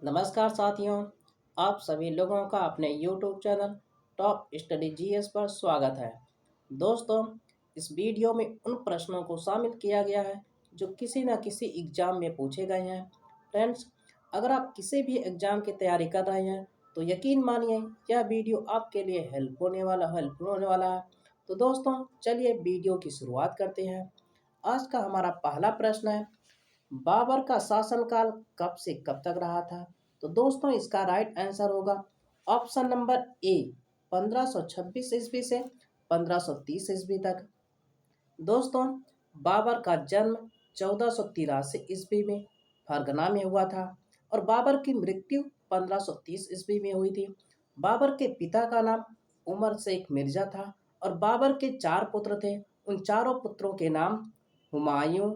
नमस्कार साथियों, आप सभी लोगों का अपने YouTube channel top study GS पर स्वागत है। दोस्तों, इस वीडियो में उन प्रश्नों को शामिल किया गया है जो किसी न किसी एग्ज़ाम में पूछे गए हैं। फ्रेंड्स, अगर आप किसी भी एग्ज़ाम की तैयारी कर रहे हैं तो यकीन मानिए यह वीडियो आपके लिए हेल्पफुल होने वाला है। तो दोस्तों, चलिए वीडियो की शुरुआत करते हैं। आज का हमारा पहला प्रश्न है, बाबर का शासनकाल कब से कब तक रहा था? तो दोस्तों, इसका राइट आंसर होगा ऑप्शन नंबर ए, 1526 ईस्वी से 1530 ईस्वी तक। दोस्तों, बाबर का जन्म 1483 ईस्वी में फरगना में हुआ था और बाबर की मृत्यु 1530 ईस्वी में हुई थी। बाबर के पिता का नाम उमर शेख मिर्जा था और बाबर के चार पुत्र थे। उन चारों पुत्रों के नाम हुमायूं,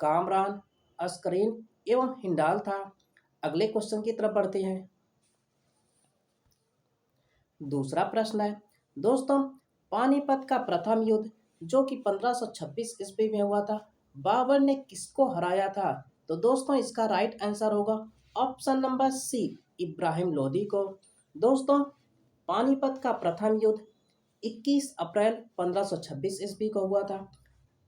कामरान, अस्करीन एवं हिंडाल था। अगले क्वेश्चन की तरफ बढ़ते हैं। दूसरा प्रश्न है, दोस्तों, पानीपत का प्रथम युद्ध जो कि 1526 ईस्वी में हुआ था, बाबर ने किसको हराया था? तो दोस्तों, इसका राइट आंसर होगा option number C, Ibrahim Lodi को। दोस्तों, पानीपत का प्रथम युद्ध 21 अप्रैल 1526 ईस्वी को हुआ था।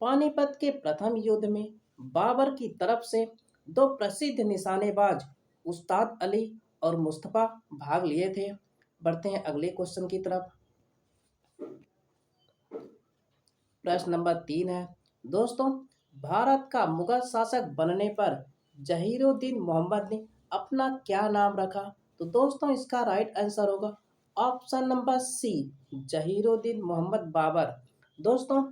पानीपत के प्रथम युद्ध में बाबर की तरफ से दो प्रसिद्ध निशानेबाज उस्ताद अली और मुस्तफा भाग लिए थे। बढ़ते हैं अगले क्वेश्चन की तरफ। प्रश्न नंबर 3 है, दोस्तों, भारत का मुगल शासक बनने पर जहीरुद्दीन मोहम्मद ने अपना क्या नाम रखा? तो दोस्तों, इसका राइट आंसर होगा option number C, Zahiruddin Mohammad Babur. दोस्तों,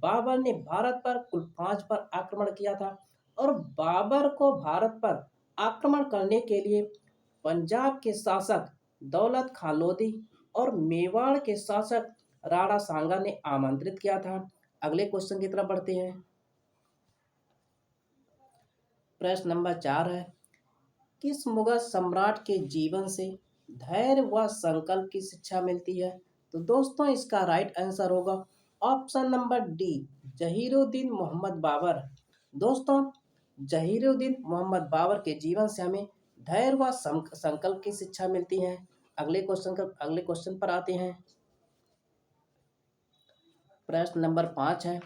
बाबर ने भारत पर कुल 5 बार आक्रमण किया था और बाबर को भारत पर आक्रमण करने के लिए पंजाब के शासक दौलत खान लोधी और मेवाड़ के शासक राणा सांगा ने आमंत्रित किया था। अगले क्वेश्चन की तरफ बढ़ते हैं। प्रश्न नंबर 4 है, किस मुगल सम्राट के जीवन से धैर्य व संकल्प की शिक्षा मिलती है? तो दोस्तों, इसका राइट आंसर होगा option number D, Zahiruddin Mohammad Babur. दोस्तों, जहीरुद्दीन मोहम्मद बाबर के जीवन से हमें धैर्य व संकल्प की शिक्षा मिलती है। अगले क्वेश्चन पर आते हैं। प्रश्न नंबर 5 है,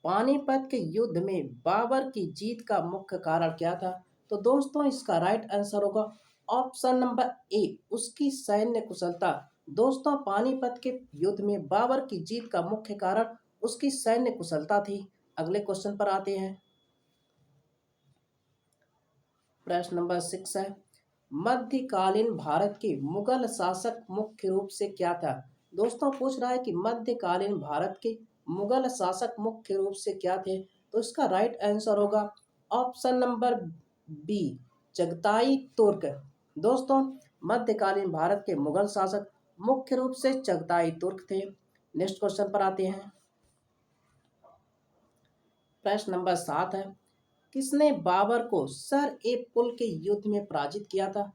पानीपत के युद्ध में बाबर की जीत का मुख्य कारण क्या था? तो दोस्तों, इसका राइट आंसर होगा ऑप्शन नंबर ए, उसकी सैन्य कुशलता। दोस्तों, पानीपत के युद्ध में बाबर की जीत का मुख्य कारण उसकी सैन्य कुशलता थी। अगले क्वेश्चन पर आते हैं। प्रश्न नंबर 6 है, मध्यकालीन भारत के मुगल शासक मुख्य रूप से क्या था? दोस्तों, पूछ रहा है कि मध्यकालीन भारत के मुगल शासक मुख्य रूप से क्या थे? तो इसका राइट आंसर होगा ऑप्शन नंबर बी, चगताई तुर्क। दोस्तों, मध्यकालीन भारत के मुगल शासक मुख्य रूप से चगताई तुर्क थे। नेक्स्ट क्वेश्चन पर आते हैं। प्रश्न नंबर 7 है, किसने बाबर को सर ए पुल के युद्ध में पराजित किया था?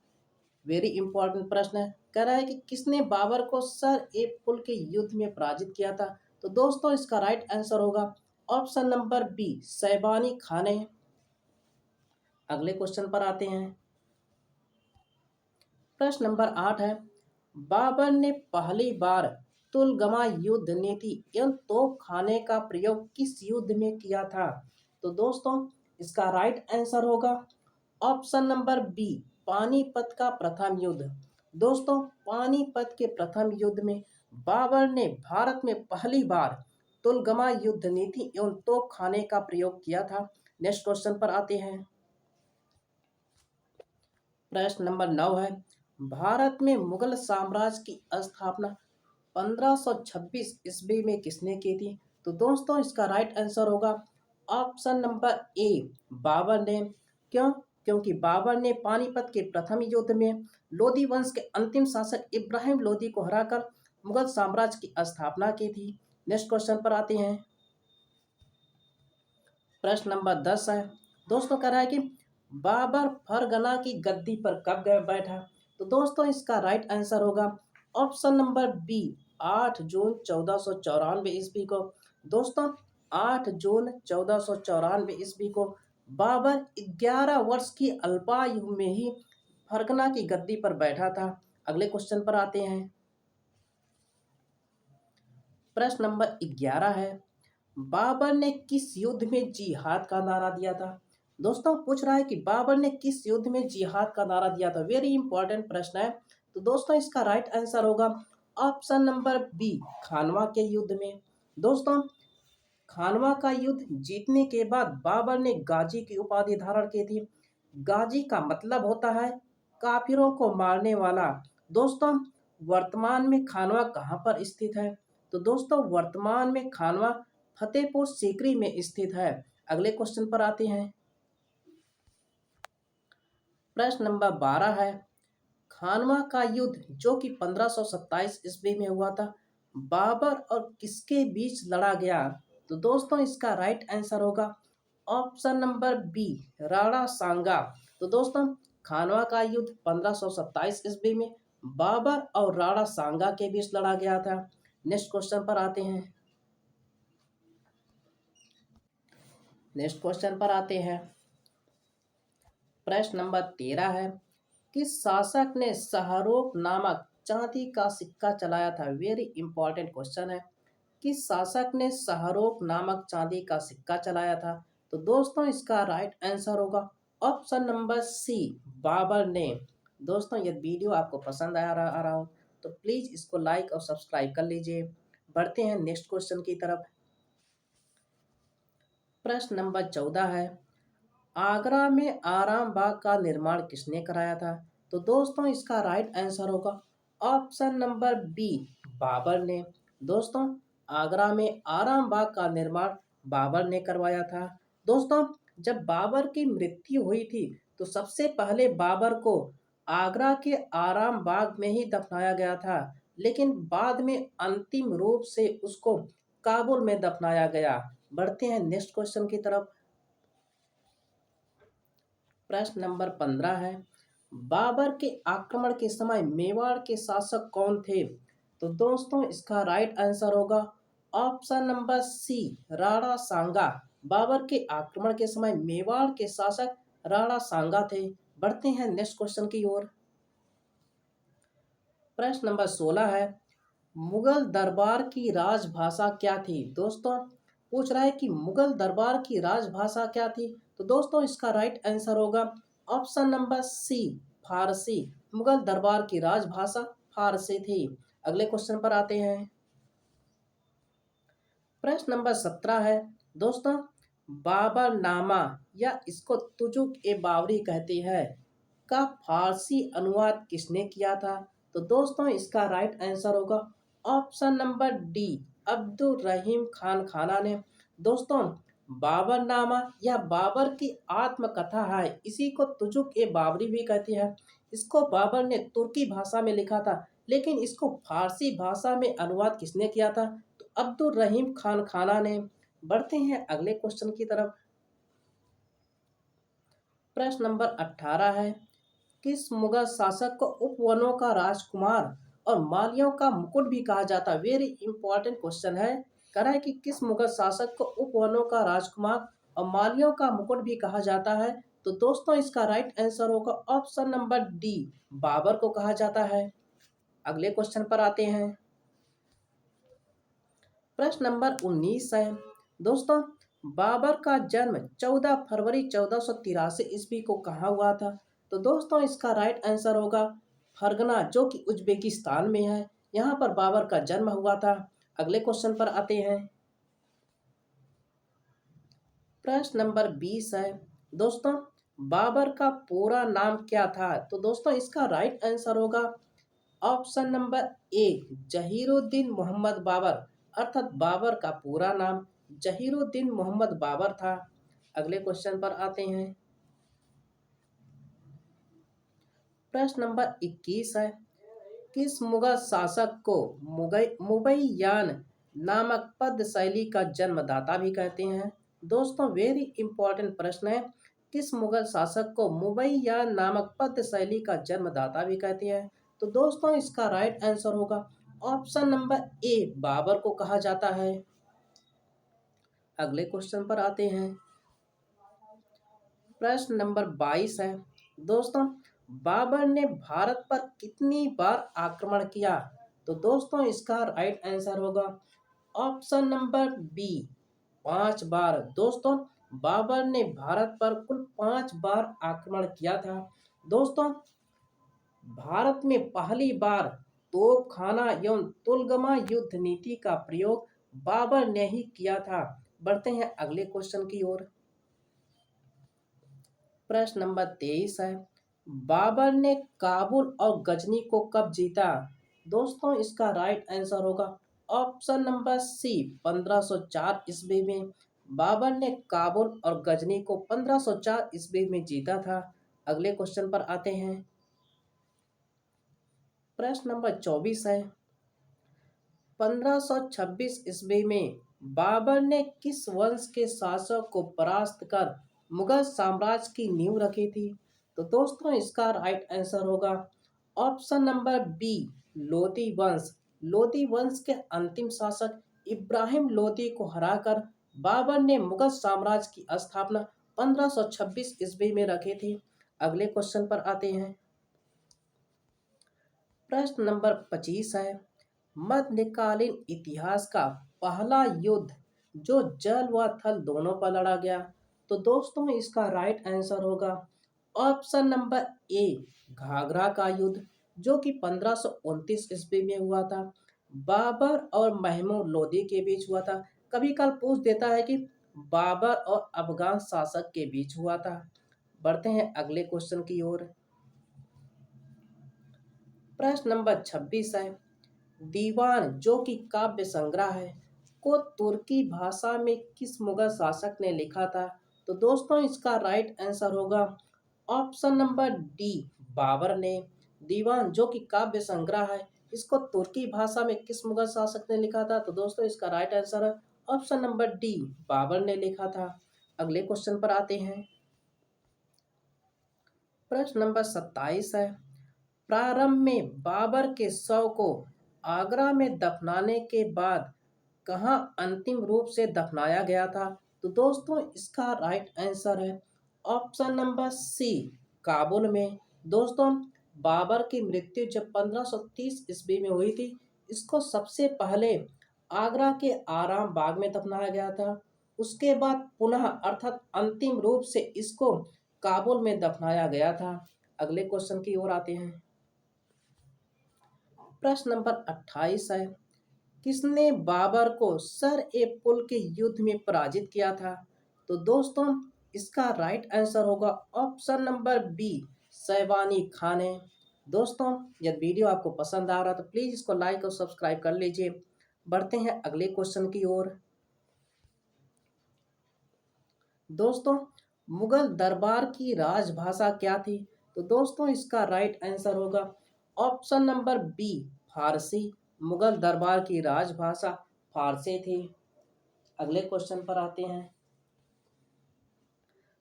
वेरी इंपॉर्टेंट प्रश्न है। कह रहा है कि किसने बाबर को सर ए पुल के युद्ध में पराजित किया था? तो दोस्तों, इसका राइट आंसर होगा option number B, Shaibani Khan ने। अगले क्वेश्चन पर आते हैं। प्रश्न नंबर 8 है, बाबर ने पहली बार तुलगमा युद्ध नीति एवं तोपखाने का प्रयोग किस युद्ध में किया था? तो दोस्तों, इसका राइट आंसर होगा ऑप्शन नंबर बी, पानीपत का प्रथम युद्ध। दोस्तों, पानीपत के प्रथम युद्ध में बाबर ने भारत में पहली बार तुलगमा युद्ध नीति एवं तोपखाने का प्रयोग किया था। नेक्स्ट क्वेश्चन पर आते हैं। प्रश्न नंबर 9 है, भारत में मुगल साम्राज्य की स्थापना 1526 ईस्वी में किसने की थी? तो दोस्तों, इसका राइट आंसर होगा ऑप्शन नंबर ए, बाबर ने। क्यों? क्योंकि बाबर ने पानीपत के प्रथम युद्ध में लोधी वंश के अंतिम शासक इब्राहिम लोधी को हराकर मुगल साम्राज्य की स्थापना की थी। नेक्स्ट क्वेश्चन पर आते हैं। प्रश्न नंबर 10 है, दोस्तों, कह रहा है कि बाबर फरगना की गद्दी पर कब बैठा? तो दोस्तों, इसका राइट आंसर होगा ऑप्शन नंबर बी, 8 जून 1494 ईस्वी को। दोस्तों, 8 जून 1494 ईस्वी को बाबर 11 वर्ष की अल्पायु में ही फरगना की गद्दी पर बैठा था? अगले क्वेश्चन पर आते हैं। प्रश्न नंबर 11 है, बाबर ने किस युद्ध में जिहाद का नारा दिया था? दोस्तों पूछ रहा है कि बाबर ने किस युद्ध में जिहाद का नारा दिया था। वेरी इंपॉर्टेंट प्रश्न है। तो दोस्तों इसका राइट आंसर होगा ऑप्शन नंबर बी, खानवा के युद्ध में। दोस्तों खानवा का युद्ध जीतने के बाद बाबर ने गाजी की उपाधि धारण की थी। गाजी का मतलब होता है काफिरों को मारने वाला। दोस्तों वर्तमान में खानवा कहाँ पर स्थित है? तो दोस्तों वर्तमान में खानवा फतेहपुर सीकरी में स्थित है। अगले क्वेश्चन पर आते हैं। प्रश्न नंबर 12 है, खानवा का युद्ध जो कि 1527 ईस्वी में हुआ था, बाबर और किसके बीच लड़ा गया? तो दोस्तों इसका राइट आंसर होगा ऑप्शन नंबर बी, राणा सांगा। तो दोस्तों खानवा का युद्ध 1527 ईस्वी में बाबर और राणा सांगा के बीच लड़ा गया था। नेक्स्ट क्वेश्चन पर आते हैं। प्रश्न नंबर 13 है, किस शासक ने शाहरुख नामक चांदी का सिक्का चलाया था? वेरी इंपॉर्टेंट क्वेश्चन है। किस शासक ने शाहरुख नामक चांदी का सिक्का चलाया था? तो दोस्तों इसका राइट आंसर होगा ऑप्शन नंबर सी, बाबर ने। दोस्तों यदि वीडियो आपको पसंद आ रहा हो तो प्लीज इसको लाइक और सब्सक्राइब कर लीजिए। बढ़ते हैं नेक्स्ट क्वेश्चन की तरफ। प्रश्न नंबर 14 है, आगरा में आराम बाग का निर्माण किसने कराया था? तो दोस्तों इसका राइट आंसर होगा ऑप्शन नंबर बी, बाबर ने। दोस्तों आगरा में आराम बाग का निर्माण बाबर ने करवाया था। दोस्तों जब बाबर की मृत्यु हुई थी तो सबसे पहले बाबर को आगरा के आराम बाग में ही दफनाया गया था, लेकिन बाद में अंतिम रूप से उसको काबुल में दफनाया गया। बढ़ते हैं नेक्स्ट क्वेश्चन की तरफ। प्रश्न नंबर 15 है, बाबर के आक्रमण के समय मेवाड़ के शासक कौन थे? तो दोस्तों इसका राइट आंसर होगा ऑप्शन नंबर सी, राणा सांगा। बाबर के आक्रमण के समय मेवाड़ के शासक राणा सांगा थे। बढ़ते हैं नेक्स्ट क्वेश्चन की ओर। प्रश्न नंबर 16 है, मुगल दरबार की राजभाषा क्या थी? दोस्तों पूछ रहा है कि मुगल दरबार की राजभाषा क्या थी? तो दोस्तों इसका राइट आंसर होगा ऑप्शन नंबर सी, फारसी। मुगल दरबार की राजभाषा फारसी थी। अगले क्वेश्चन पर आते हैं। प्रश्न नंबर 17 है, दोस्तों बाबरनामा या इसको तुजुक ए बावरी कहते हैं का फारसी अनुवाद किसने किया था? तो दोस्तों इसका राइट आंसर होगा ऑप्शन नंबर डी, अब्दुल रहीम खान खाना ने। दोस्तों बाबरनामा या बाबर की आत्मकथा है, इसी को तुजुक ए बाबरी भी कहते हैं। इसको बाबर ने तुर्की भाषा में लिखा था, लेकिन इसको फारसी भाषा में अनुवाद किसने किया था? तो अब्दुल रहीम खान खाना ने। बढ़ते हैं अगले क्वेश्चन की तरफ। प्रश्न नंबर 18 है, किस मुगल शासक को उपवनों का राजकुमार और मालियों का मुकुट भी कहा जाता है? वेरी इंपॉर्टेंट क्वेश्चन है। कह रहा है कि किस मुगल शासक को उपवनों का राजकुमार और मालियों का मुकुट भी कहा जाता है? तो दोस्तों इसका राइट आंसर होगा ऑप्शन नंबर डी, बाबर को कहा जाता है। अगले क्वेश्चन पर आते हैं। प्रश्न नंबर 19 है, दोस्तों बाबर का जन्म 14 फरवरी 1483 ईस्वी को कहाँ हुआ था? तो दोस्तों इसका राइट आंसर होगा फरगना, जो कि उज्बेकिस्तान में है। यहाँ पर बाबर का जन्म हुआ था। अगले क्वेश्चन पर आते हैं। प्रश्न नंबर 20 है, दोस्तों बाबर का पूरा नाम क्या था? तो दोस्तों इसका राइट आंसर होगा option number A, Zahiruddin Mohammad Babur. अर्थात बाबर का पूरा नाम जहीरुद्दीन मोहम्मद बाबर था। अगले क्वेश्चन पर आते हैं। प्रश्न नंबर 21 है, किस मुगल शासक को मुबैयान नामक पद शैली का जन्मदाता भी कहते हैं? दोस्तों वेरी इंपॉर्टेंट प्रश्न है। किस मुगल शासक को मुबैयान नामक पद शैली का जन्मदाता भी कहते हैं? तो दोस्तों इसका राइट आंसर होगा ऑप्शन नंबर ए, बाबर को कहा जाता है। अगले क्वेश्चन पर आते हैं। प्रश्न नंबर 22 है, दोस्तों बाबर ने भारत पर कितनी बार आक्रमण किया? तो दोस्तों इसका राइट आंसर होगा ऑप्शन नंबर बी, 5 बार। दोस्तों बाबर ने भारत पर कुल 5 बार आक्रमण किया था। दोस्तों भारत में पहली बार तोपखाना एवं तुलगमा युद्ध नीति का प्रयोग बाबर ने ही किया था। बढ़ते हैं अगले क्वेश्चन की ओर। प्रश्न नंबर 23 है, बाबर ने काबुल और गजनी को कब जीता? दोस्तों इसका राइट आंसर होगा ऑप्शन नंबर सी, 1504 ईस्वी में। बाबर ने काबुल और गजनी को 1504 ईस्वी में जीता था। अगले क्वेश्चन पर आते हैं। प्रश्न नंबर 24 है, 1526 ईस्वी में बाबर ने किस वंश के शासक को परास्त कर मुगल साम्राज्य की नींव रखी थी? तो दोस्तों इसका राइट आंसर होगा ऑप्शन नंबर बी, लोदी वंश। लोदी वंश के अंतिम शासक इब्राहिम लोदी को हराकर बाबर ने मुगल साम्राज्य की स्थापना 1526 ईस्वी में रखी थी। अगले क्वेश्चन पर आते हैं। प्रश्न नंबर 25 है, मध्यकालीन इतिहास का पहला युद्ध जो जल व थल दोनों पर लड़ा गया? तो दोस्तों इसका राइट आंसर होगा ऑप्शन नंबर ए, घाघरा का युद्ध, जो कि 1529 ईस्वी में हुआ था। बाबर और महमूद लोदी के बीच हुआ था। कभी कल पूछ देता है कि बाबर और अफगान शासक के बीच हुआ था। बढ़ते हैं अगले क्वेश्चन की ओर। प्रश्न नंबर 26 है, दीवान जो कि काव्य संग्रह है को तुर्की भाषा में किस मुगल शासक ने लिखा था? तो दोस्तों इसका राइट आंसर होगा ऑप्शन नंबर डी, बाबर ने। दीवान जो कि काव्य संग्रह है इसको तुर्की भाषा में किस मुगल शासक ने लिखा था? तो दोस्तों इसका राइट आंसर है ऑप्शन नंबर डी, बाबर ने लिखा था। अगले क्वेश्चन पर आते हैं। प्रश्न नंबर 27 है, प्रारंभ में बाबर के शव को आगरा में दफनाने के बाद कहाँ अंतिम रूप से दफनाया गया था? तो दोस्तों इसका राइट आंसर है ऑप्शन नंबर सी, काबुल में। दोस्तों बाबर की मृत्यु जब 1530 ईस्वी में हुई थी, इसको सबसे पहले आगरा के आराम बाग में दफनाया गया था। उसके बाद पुनः अर्थात अंतिम रूप से इसको काबुल में दफनाया गया था। अगले क्वेश्चन की ओर आते हैं। प्रश्न नंबर 28 है, किसने बाबर को सर ए पुल के युद्ध में पराजित किया था? तो दोस्तों इसका राइट आंसर होगा option number B, Shaibani Khan है। दोस्तों यदि वीडियो आपको पसंद आ रहा तो प्लीज़ इसको लाइक और सब्सक्राइब कर लीजिए। बढ़ते हैं अगले क्वेश्चन की ओर। दोस्तों मुगल दरबार की राजभाषा क्या थी? तो दोस्तों इसका राइट आंसर होगा ऑप्शन नंबर बी, फारसी। मुगल दरबार की राजभाषा फारसी थी। अगले क्वेश्चन पर आते हैं।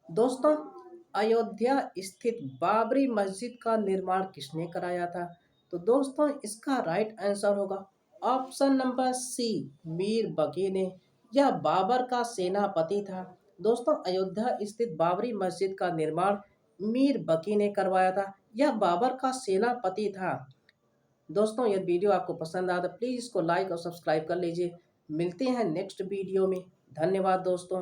दोस्तों अयोध्या स्थित बाबरी मस्जिद का निर्माण किसने कराया था? तो दोस्तों इसका राइट आंसर होगा ऑप्शन नंबर सी, मीर बकी ने। यह बाबर का सेनापति था। दोस्तों अयोध्या स्थित बाबरी मस्जिद का निर्माण मीर बकी ने करवाया था। यह बाबर का सेनापति था। दोस्तों यदि वीडियो आपको पसंद आया तो प्लीज़ इसको लाइक और सब्सक्राइब कर लीजिए। मिलते हैं नेक्स्ट वीडियो में। धन्यवाद दोस्तों।